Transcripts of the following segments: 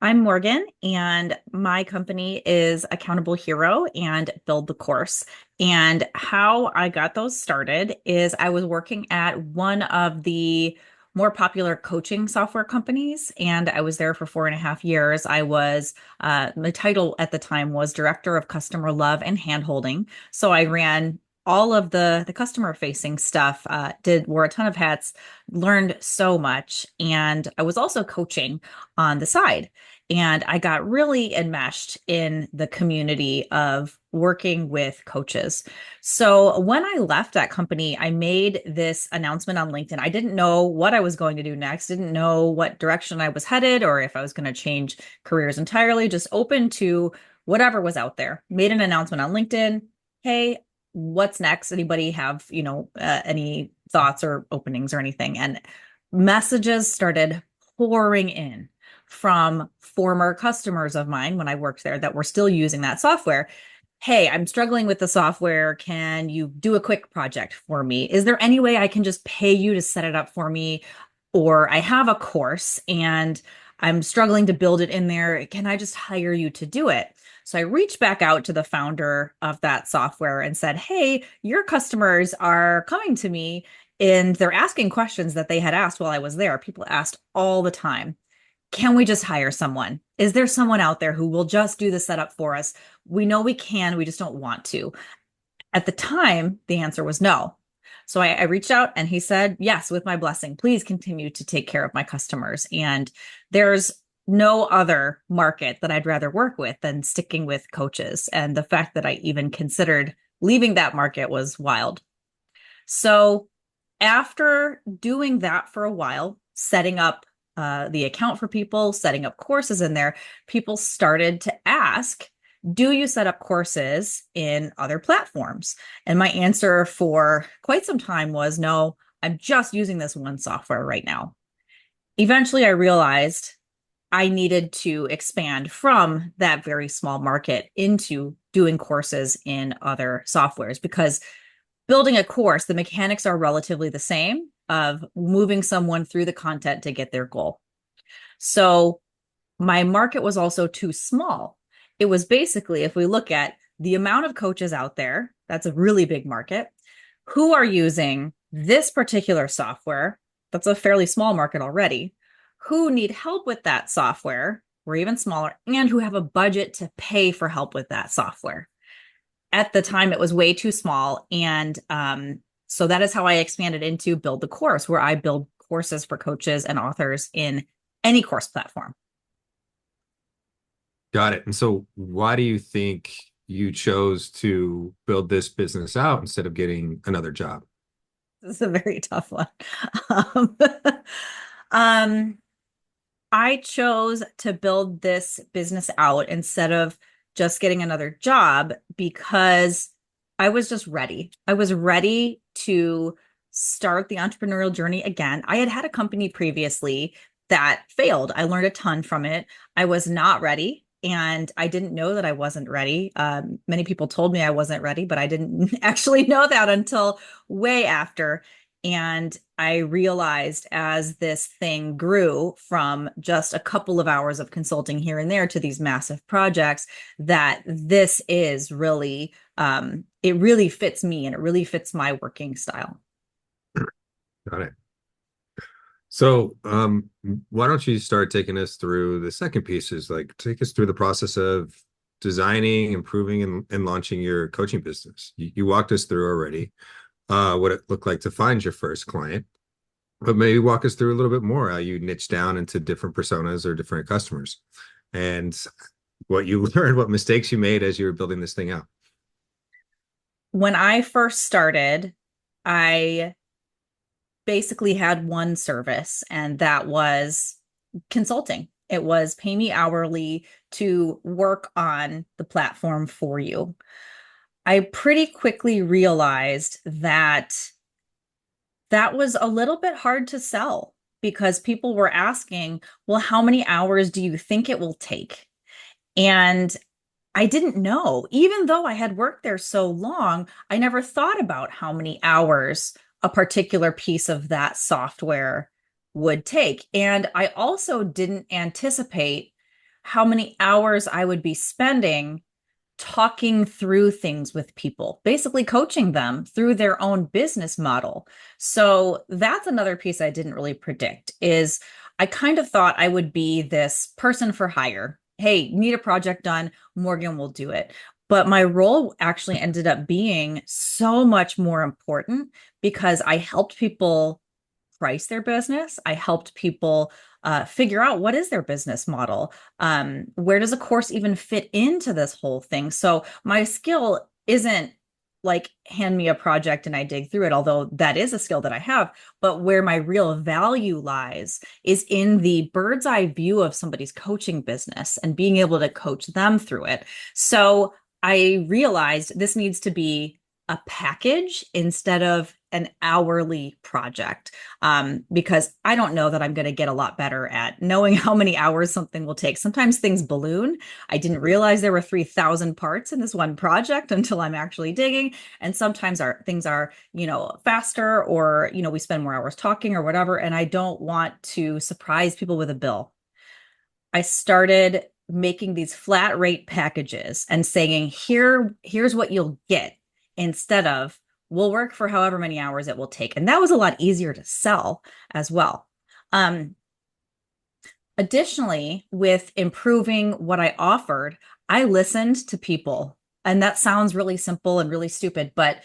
I'm Morgan, and my company is AccountableHero and Build the Course. And how I got those started is I was working at one of the more popular coaching software companies, and I was there for 4.5 years. My title at the time was Director of Customer Love and Handholding. So I ran all of the customer facing stuff, wore a ton of hats, learned so much, and I was also coaching on the side. And I got really enmeshed in the community of working with coaches. So when I left that company, I made this announcement on LinkedIn. I didn't know what I was going to do next, didn't know what direction I was headed or if I was going to change careers entirely, just open to whatever was out there. Made an announcement on LinkedIn. Hey, what's next? Anybody have, any thoughts or openings or anything? And messages started pouring in from former customers of mine when I worked there that were still using that software. Hey, I'm struggling with the software. Can you do a quick project for me? Is there any way I can just pay you to set it up for me? Or I have a course and I'm struggling to build it in there. Can I just hire you to do it? So I reached back out to the founder of that software and said, hey, your customers are coming to me and they're asking questions that they had asked while I was there. People asked all the time. Can we just hire someone? Is there someone out there who will just do the setup for us? We know we can, we just don't want to. At the time, the answer was no. So I reached out and he said, yes, with my blessing, please continue to take care of my customers. And there's no other market that I'd rather work with than sticking with coaches. And the fact that I even considered leaving that market was wild. So after doing that for a while, setting up the account for people, setting up courses in there, people started to ask, do you set up courses in other platforms? And my answer for quite some time was no, I'm just using this one software right now. Eventually, I realized I needed to expand from that very small market into doing courses in other softwares because building a course, the mechanics are relatively the same of moving someone through the content to get their goal. So my market was also too small. It was basically, if we look at the amount of coaches out there, that's a really big market, who are using this particular software, that's a fairly small market already, who need help with that software, we're even smaller, and who have a budget to pay for help with that software. At the time, it was way too small. And so that is how I expanded into Build the Course, where I build courses for coaches and authors in any course platform. Got it. And so why do you think you chose to build this business out instead of getting another job? This is a very tough one. Um, um, I chose to build this business out instead of just getting another job because I was just ready. I was ready to start the entrepreneurial journey again. I had had a company previously that failed. I learned a ton from it. I was not ready. And I didn't know that I wasn't ready. Many people told me I wasn't ready, but I didn't actually know that until way after. And I realized as this thing grew from just a couple of hours of consulting here and there to these massive projects, that this is really, it really fits me and it really fits my working style. Got it. So, why don't you start taking us through the second piece is like take us through the process of designing, improving, and launching your coaching business. You walked us through already what it looked like to find your first client, but maybe walk us through a little bit more how you niche down into different personas or different customers and what you learned, what mistakes you made as you were building this thing out. When I first started, I basically had one service, and that was consulting. It was pay me hourly to work on the platform for you. I pretty quickly realized that that was a little bit hard to sell because people were asking, well, how many hours do you think it will take? And I didn't know. Even though I had worked there so long, I never thought about how many hours a particular piece of that software would take. And I also didn't anticipate how many hours I would be spending talking through things with people, basically coaching them through their own business model. So that's another piece I didn't really predict is I kind of thought I would be this person for hire. Hey, need a project done, Morgan will do it. But my role actually ended up being so much more important because I helped people price their business. I helped people figure out what is their business model. Where does a course even fit into this whole thing? So my skill isn't like hand me a project and I dig through it, although that is a skill that I have. But where my real value lies is in the bird's eye view of somebody's coaching business and being able to coach them through it. So I realized this needs to be a package instead of an hourly project, because I don't know that I'm going to get a lot better at knowing how many hours something will take. Sometimes things balloon. I didn't realize there were 3,000 parts in this one project until I'm actually digging. And sometimes our things are, faster, or, we spend more hours talking or whatever. And I don't want to surprise people with a bill. I started making these flat rate packages and saying, here's what you'll get instead of we'll work for however many hours it will take. And that was a lot easier to sell as well. Um, Additionally, with improving what I offered, I listened to people. And that sounds really simple and really stupid, but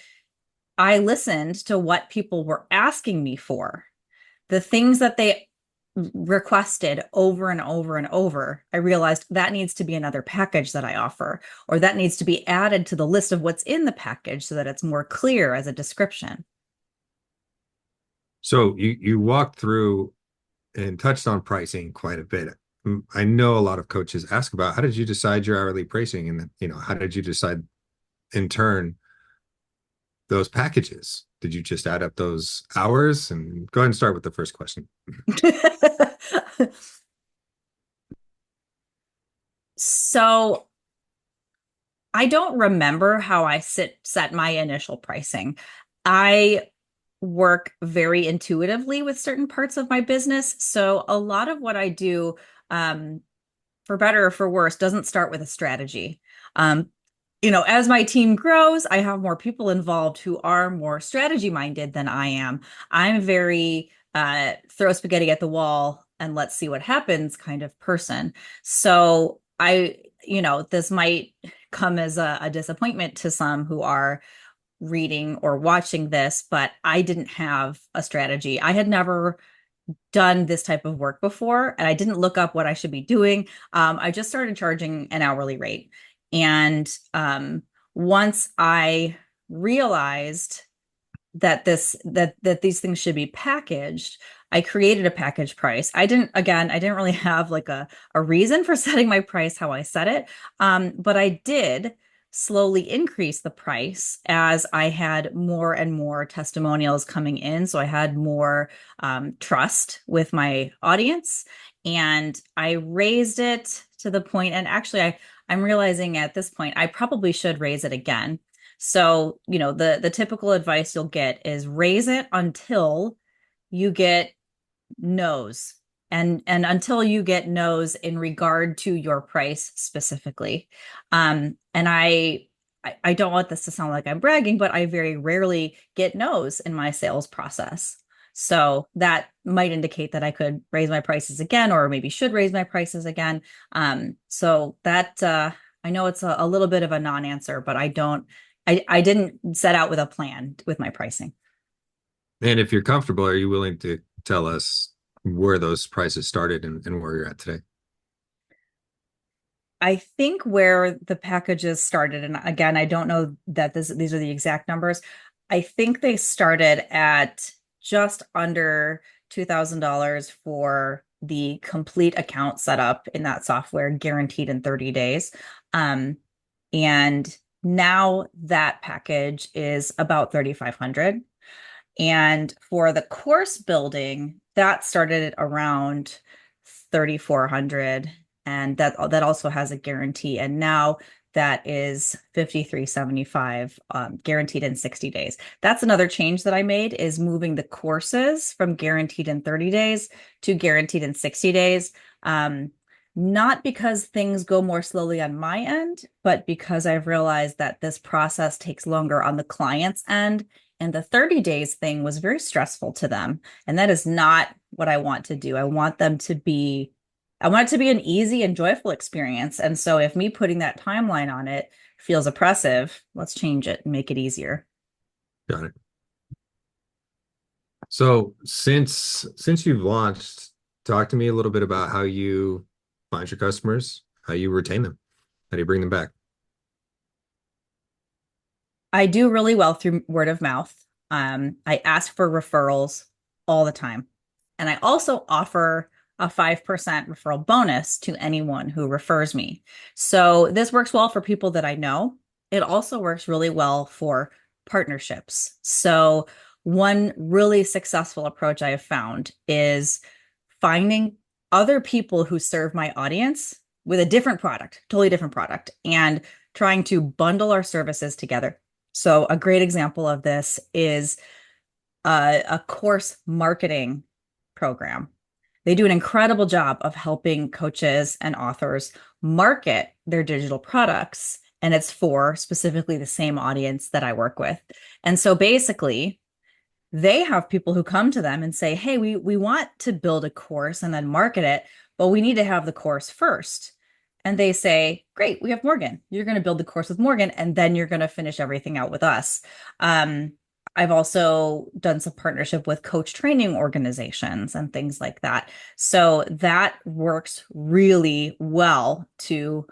I listened to what people were asking me for. The things that they requested over and over and over, I realized that needs to be another package that I offer, or that needs to be added to the list of what's in the package so that it's more clear as a description. So you walked through and touched on pricing quite a bit. I know a lot of coaches ask about how did you decide your hourly pricing, and how did you decide in turn those packages? Did you just add up those hours? And go ahead and start with the first question. So I don't remember how I set my initial pricing. I work very intuitively with certain parts of my business. So a lot of what I do, um, for better or for worse, doesn't start with a strategy. Um, as my team grows, I have more people involved who are more strategy minded than I am. I'm very throw spaghetti at the wall and let's see what happens kind of person. So this might come as a disappointment to some who are reading or watching this, but I didn't have a strategy. I had never done this type of work before, and I didn't look up what I should be doing. I just started charging an hourly rate. And once I realized that these things should be packaged, I created a package price. I didn't really have like a reason for setting my price how I set it. But I did slowly increase the price as I had more and more testimonials coming in. So I had more trust with my audience, and I raised it to the point, and actually I'm realizing at this point I probably should raise it again. So, the typical advice you'll get is raise it until you get no's, and until you get no's in regard to your price specifically. And I don't want this to sound like I'm bragging, but I very rarely get no's in my sales process. So that might indicate that I could raise my prices again, or maybe should raise my prices again. So that I know it's a little bit of a non-answer, but I didn't set out with a plan with my pricing. And if you're comfortable, are you willing to tell us where those prices started and where you're at today? I think where the packages started, and again, I don't know that these are the exact numbers. I think they started at just under $2,000 for the complete account setup in that software, guaranteed in 30 days. Um, and now that package is about 3,500. And for the course building, that started at around 3,400, and that also has a guarantee. And now that is 5,375, guaranteed in 60 days. That's another change that I made, is moving the courses from guaranteed in 30 days to guaranteed in 60 days. not because things go more slowly on my end, but because I've realized that this process takes longer on the client's end. And the 30 days thing was very stressful to them. And that is not what I want to do. I want it to be an easy and joyful experience. And so if me putting that timeline on it feels oppressive, let's change it and make it easier. Got it. So since you've launched, talk to me a little bit about how you find your customers, how you retain them, how do you bring them back? I do really well through word of mouth. I ask for referrals all the time. And I also offer a 5% referral bonus to anyone who refers me. So this works well for people that I know. It also works really well for partnerships. So one really successful approach I have found is finding other people who serve my audience with a different product, totally different product, and trying to bundle our services together. So a great example of this is a course marketing program. They do an incredible job of helping coaches and authors market their digital products, and it's for specifically the same audience that I work with. And so basically, they have people who come to them and say, "Hey, we want to build a course and then market it, but we need to have the course first." And they say, "Great, we have Morgan. You're going to build the course with Morgan, and then you're going to finish everything out with us." Um, I've also done some partnership with coach training organizations and things like that. So that works really well to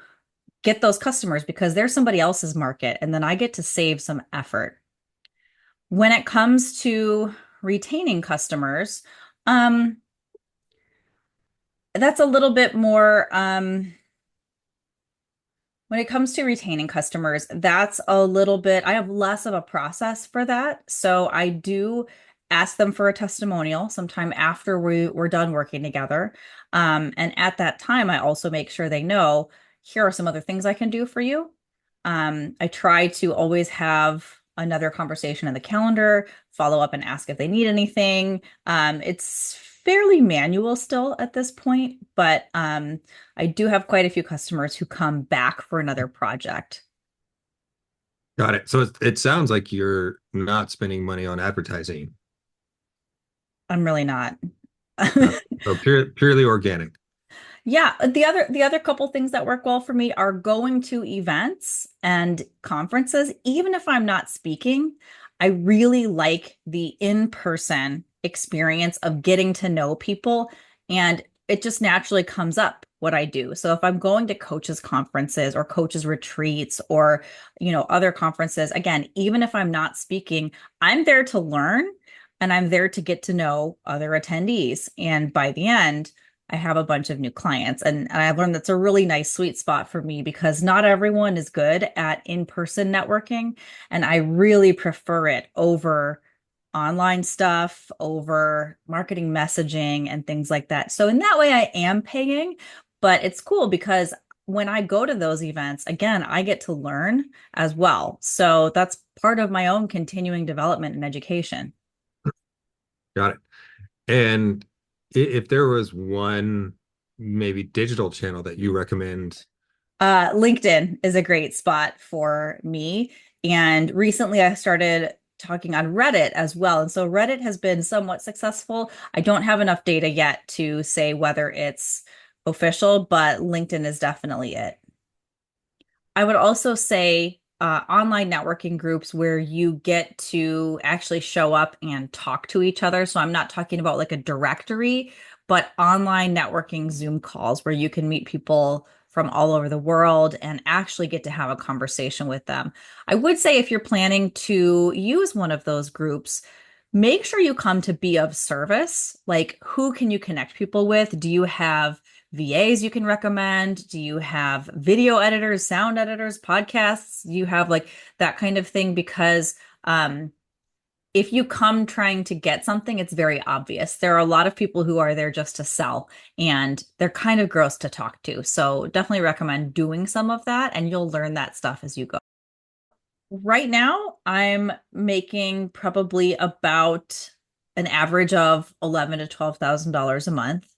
get those customers because they're somebody else's market, and then I get to save some effort. When it comes to retaining customers, um, that's a little bit more, when it comes to retaining customers, that's a little bit, I have less of a process for that. So I do ask them for a testimonial sometime after we're done working together. And at that time, I also make sure they know, here are some other things I can do for you. I try to always have another conversation in the calendar, follow up and ask if they need anything. It's fairly manual still at this point, but I do have quite a few customers who come back for another project. Got it. So it sounds like you're not spending money on advertising. I'm really not. So purely organic. Yeah, the other couple things that work well for me are going to events and conferences. Even if I'm not speaking, I really like the in-person experience of getting to know people, and it just naturally comes up what I do. So if I'm going to coaches conferences or coaches retreats or, other conferences, again, even if I'm not speaking, I'm there to learn and I'm there to get to know other attendees. And by the end, I have a bunch of new clients. And I've learned that's a really nice sweet spot for me because not everyone is good at in-person networking. And I really prefer it over online stuff, over marketing messaging and things like that. So in that way, I am paying, but it's cool because when I go to those events, again, I get to learn as well. So that's part of my own continuing development and education. Got it. And if there was one maybe digital channel that you recommend, LinkedIn is a great spot for me. And recently I started talking on Reddit as well. And so Reddit has been somewhat successful. I don't have enough data yet to say whether it's official, but LinkedIn is definitely it. I would also say online networking groups where you get to actually show up and talk to each other. So I'm not talking about like a directory, but online networking Zoom calls where you can meet people from all over the world and actually get to have a conversation with them. I would say if you're planning to use one of those groups, make sure you come to be of service. Like, who can you connect people with? Do you have VAs you can recommend? Do you have video editors, sound editors, podcasts? You have like that kind of thing because if you come trying to get something, it's very obvious. There are a lot of people who are there just to sell, and they're kind of gross to talk to. So definitely recommend doing some of that, and you'll learn that stuff as you go. Right now, I'm making probably about an average of 11 to $12,000 a month.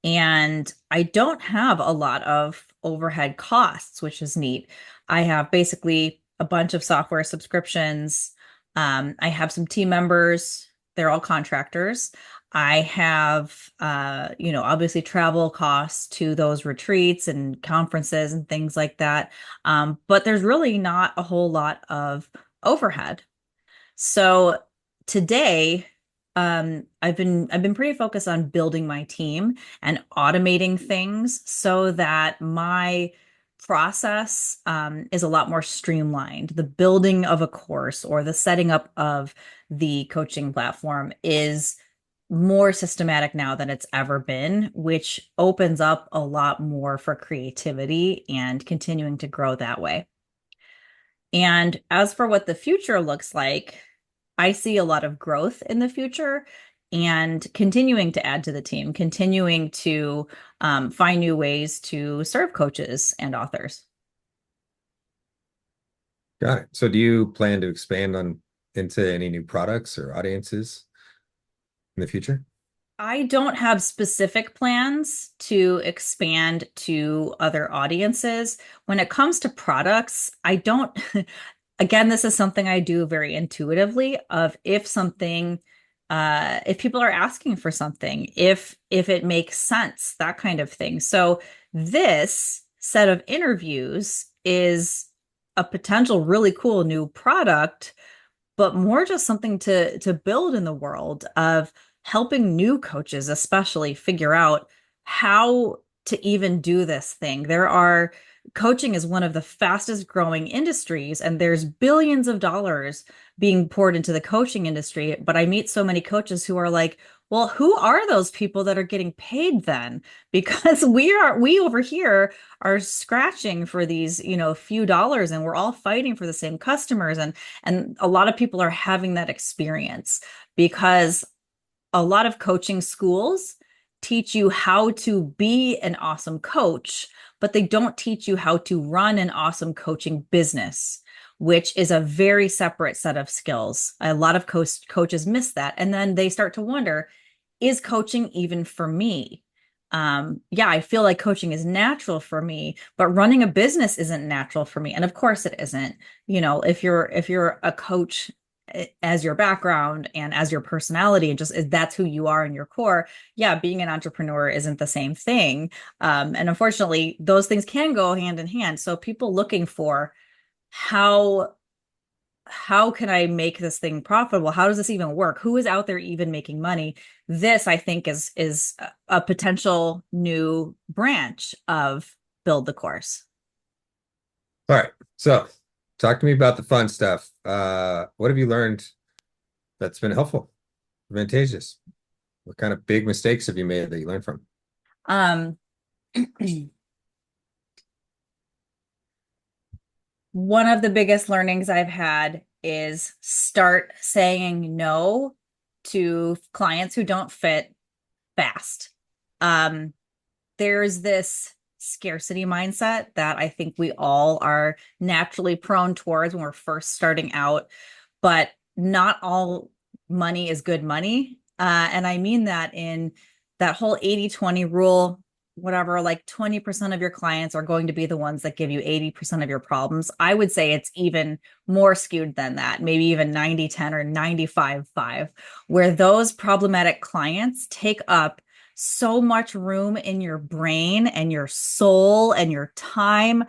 And I don't have a lot of overhead costs, which is neat. I have basically a bunch of software subscriptions. I have some team members, they're all contractors. I have, obviously travel costs to those retreats and conferences and things like that. But there's really not a whole lot of overhead. So today, I've been pretty focused on building my team and automating things so that my process is a lot more streamlined. The building of a course or the setting up of the coaching platform is more systematic now than it's ever been, which opens up a lot more for creativity and continuing to grow that way. And as for what the future looks like, I see a lot of growth in the future and continuing to add to the team, continuing to find new ways to serve coaches and authors. Got it. So do you plan to expand on into any new products or audiences in the future? I don't have specific plans to expand to other audiences. When it comes to products, I don't, again, this is something I do very intuitively of if people are asking for something, if it makes sense, that kind of thing. So this set of interviews is a potential really cool new product, but more just something to build in the world of helping new coaches especially figure out how to even do this thing. Coaching is one of the fastest growing industries, and there's billions of dollars being poured into the coaching industry. But I meet so many coaches who are like, well, who are those people that are getting paid then? Because we over here are scratching for these, few dollars, and we're all fighting for the same customers. And a lot of people are having that experience because a lot of coaching schools teach you how to be an awesome coach, but they don't teach you how to run an awesome coaching business, which is a very separate set of skills. A lot of coaches miss that. And then they start to wonder, is coaching even for me? Yeah, I feel like coaching is natural for me, but running a business isn't natural for me. And of course it isn't. If you're a coach as your background and as your personality and just that's who you are in your core, yeah, being an entrepreneur isn't the same thing. And unfortunately, those things can go hand in hand. So people looking for how how can I make this thing profitable? How does this even work? Who is out there even making money? This, I think, is a potential new branch of Build the Course. All right. So talk to me about the fun stuff. What have you learned that's been helpful, advantageous? What kind of big mistakes have you made that you learned from? Um, One of the biggest learnings I've had is start saying no to clients who don't fit fast. Um, there's this scarcity mindset that I think we all are naturally prone towards when we're first starting out, but not all money is good money. And I mean that in that whole 80-20 rule, whatever, like 20% of your clients are going to be the ones that give you 80% of your problems. I would say it's even more skewed than that, maybe even 90-10 or 95-5, where those problematic clients take up so much room in your brain and your soul and your time.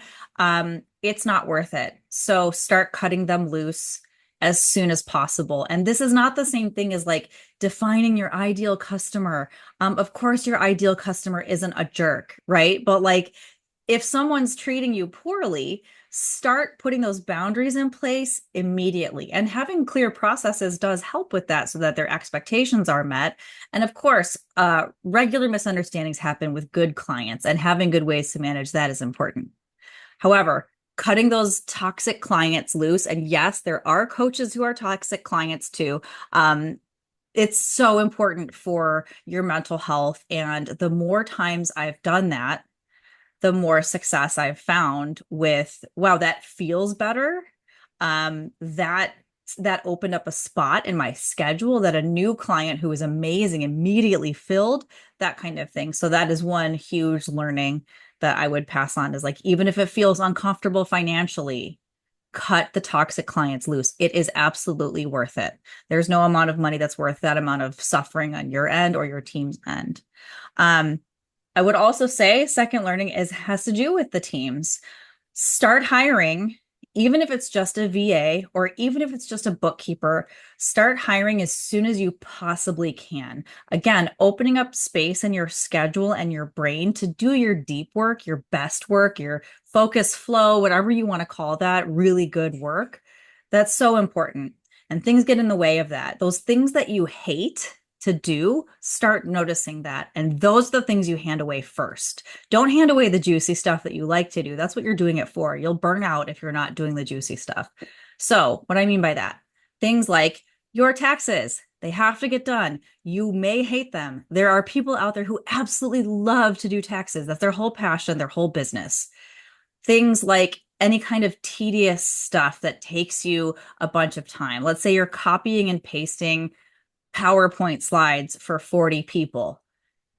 It's not worth it. So start cutting them loose as soon as possible. And this is not the same thing as like defining your ideal customer. Of course, your ideal customer isn't a jerk, right? But like if someone's treating you poorly, start putting those boundaries in place immediately. And having clear processes does help with that so that their expectations are met. And of course, regular misunderstandings happen with good clients, and having good ways to manage that is important. However, cutting those toxic clients loose, and yes, there are coaches who are toxic clients too. It's so important for your mental health. And the more times I've done that, the more success I've found with, wow, that feels better. That that opened up a spot in my schedule that a new client who was amazing immediately filled, that kind of thing. So that is one huge learning that I would pass on, is like, even if it feels uncomfortable financially, cut the toxic clients loose. It is absolutely worth it. There's no amount of money that's worth that amount of suffering on your end or your team's end. Um, I would also say second learning is has to do with the teams. Start hiring, even if it's just a VA or even if it's just a bookkeeper, start hiring as soon as you possibly can. Again, opening up space in your schedule and your brain to do your deep work, your best work, your focus flow, whatever you want to call that, really good work. That's so important. And things get in the way of that. Those things that you hate to do, start noticing that. And those are the things you hand away first. Don't hand away the juicy stuff that you like to do. That's what you're doing it for. You'll burn out if you're not doing the juicy stuff. So, what I mean by that, things like your taxes, they have to get done. You may hate them. There are people out there who absolutely love to do taxes. That's their whole passion, their whole business. Things like any kind of tedious stuff that takes you a bunch of time. Let's say you're copying and pasting PowerPoint slides for 40 people.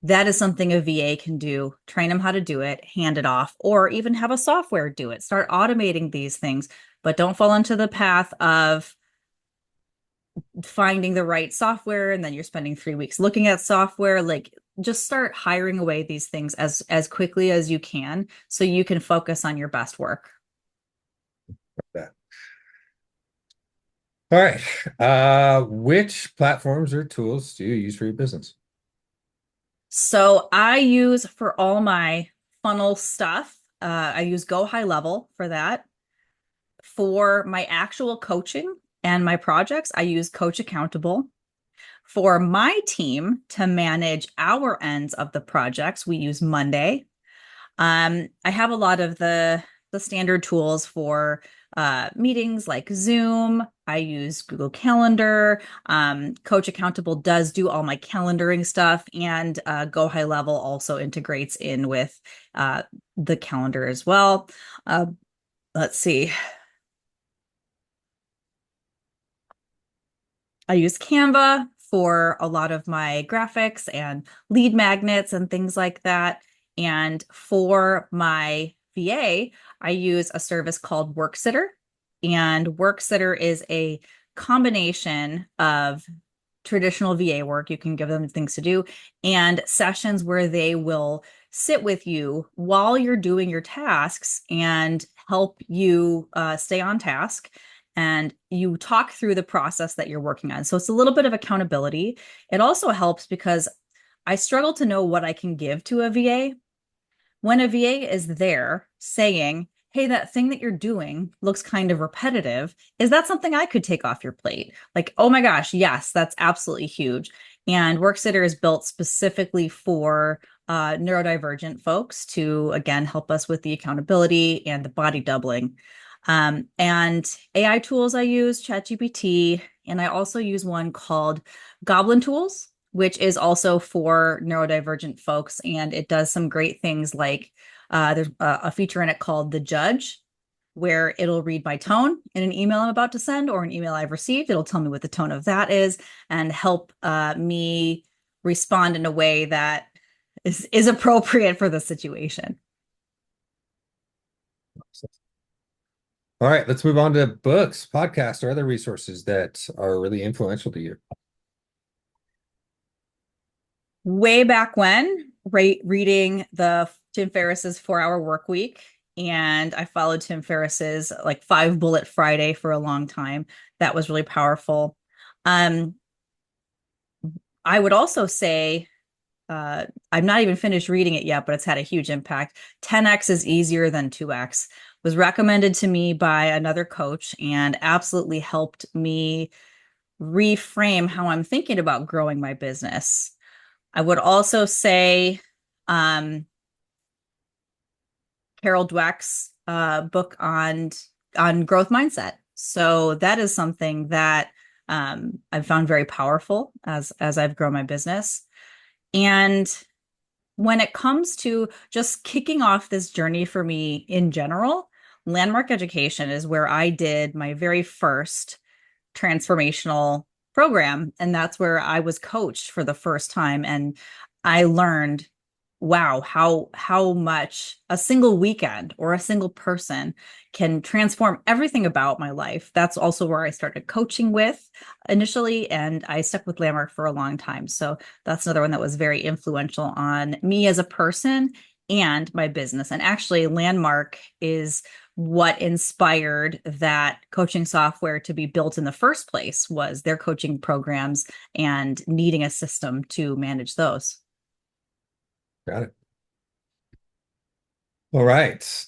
That is something a VA can do. Train them how to do it, hand it off, or even have a software do it. Start automating these things, but don't fall into the path of finding the right software and then you're spending 3 weeks looking at software. Like, just start hiring away these things as quickly as you can so you can focus on your best work. That. All right. Which platforms or tools do you use for your business? So I use for all my funnel stuff, I use Go High Level for that. For my actual coaching and my projects, I use Coach Accountable. For my team to manage our ends of the projects, we use Monday. I have a lot of the standard tools for meetings like Zoom. I use Google Calendar. Coach Accountable does do all my calendaring stuff, and Go High Level also integrates in with the calendar as well. Let's see. I use Canva for a lot of my graphics and lead magnets and things like that. And for my VA, I use a service called Worksitter. And Worksitter is a combination of traditional VA work. You can give them things to do and sessions where they will sit with you while you're doing your tasks and help you stay on task, and you talk through the process that you're working on. So it's a little bit of accountability. It also helps because I struggle to know what I can give to a VA. When a VA is there saying, hey, that thing that you're doing looks kind of repetitive. Is that something I could take off your plate? Like, oh my gosh, yes, that's absolutely huge. And Worksitter is built specifically for neurodivergent folks to, again, help us with the accountability and the body doubling. And AI tools I use, ChatGPT, and I also use one called Goblin Tools, which is also for neurodivergent folks. And it does some great things like there's a feature in it called The Judge, where it'll read my tone in an email I'm about to send or an email I've received. It'll tell me what the tone of that is and help me respond in a way that is appropriate for the situation. All right, let's move on to books, podcasts, or other resources that are really influential to you. Way back when, reading the Tim Ferriss's 4 Hour Work Week, and I followed Tim Ferriss's like 5 Bullet Friday for a long time. That was really powerful. Um, I would also say I've not even finished reading it yet, but it's had a huge impact. 10x is easier than 2x was recommended to me by another coach and absolutely helped me reframe how I'm thinking about growing my business. I would also say Carol Dweck's book on growth mindset. So that is something that I've found very powerful as I've grown my business. And when it comes to just kicking off this journey for me in general, Landmark Education is where I did my very first transformational program. And that's where I was coached for the first time. And I learned, wow, how much a single weekend or a single person can transform everything about my life. That's also where I started coaching with initially, and I stuck with Landmark for a long time. So that's another one that was very influential on me as a person and my business. And actually, Landmark is what inspired that coaching software to be built in the first place, was their coaching programs and needing a system to manage those. Got it. All right.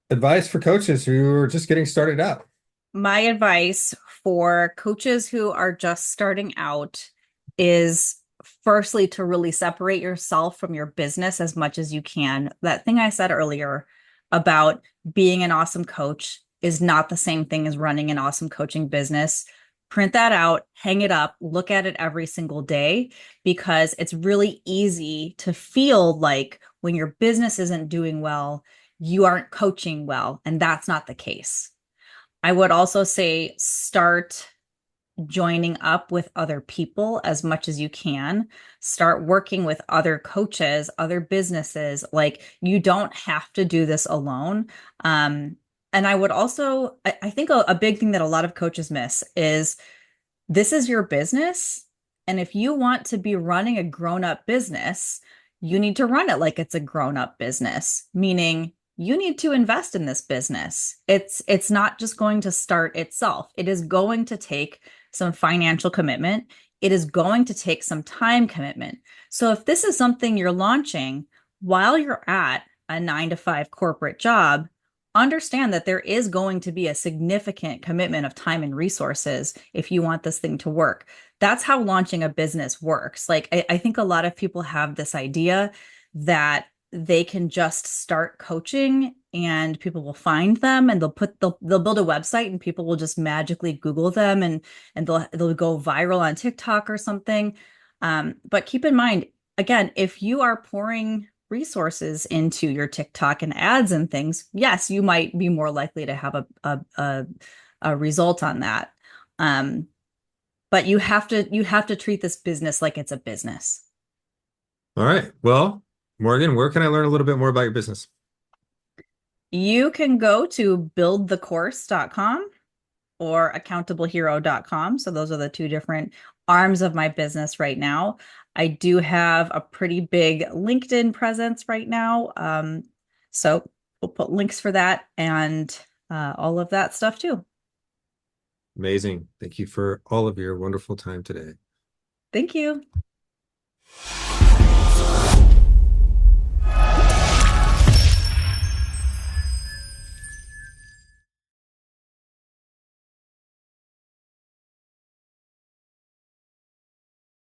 Advice for coaches who are just getting started out. My advice for coaches who are just starting out is firstly to really separate yourself from your business as much as you can. That thing I said earlier about being an awesome coach is not the same thing as running an awesome coaching business. Print that out, hang it up, look at it every single day, because it's really easy to feel like when your business isn't doing well, you aren't coaching well, and that's not the case. I would also say start joining up with other people as much as you can. Start working with other coaches, other businesses. Like, you don't have to do this alone. And I would also, I think a big thing that a lot of coaches miss is this is your business. And if you want to be running a grown-up business, you need to run it like it's a grown-up business, meaning you need to invest in this business. It's not just going to start itself. It is going to take some financial commitment. It is going to take some time commitment. So if this is something you're launching while you're at a 9 to 5 corporate job, understand that there is going to be a significant commitment of time and resources if you want this thing to work. That's how launching a business works. Like, I think a lot of people have this idea that they can just start coaching and people will find them, and they'll build a website and people will just magically Google them, and they'll go viral on TikTok or something. But keep in mind, again, if you are pouring resources into your TikTok and ads and things, yes, you might be more likely to have a result on that. Um, but you have to treat this business like it's a business. All right. Well, Morgan, where can I learn a little bit more about your business? You can go to buildthecourse.com or AccountableHero.com. So those are the two different arms of my business right now. I do have a pretty big LinkedIn presence right now. So we'll put links for that and all of that stuff too. Amazing. Thank you for all of your wonderful time today. Thank you.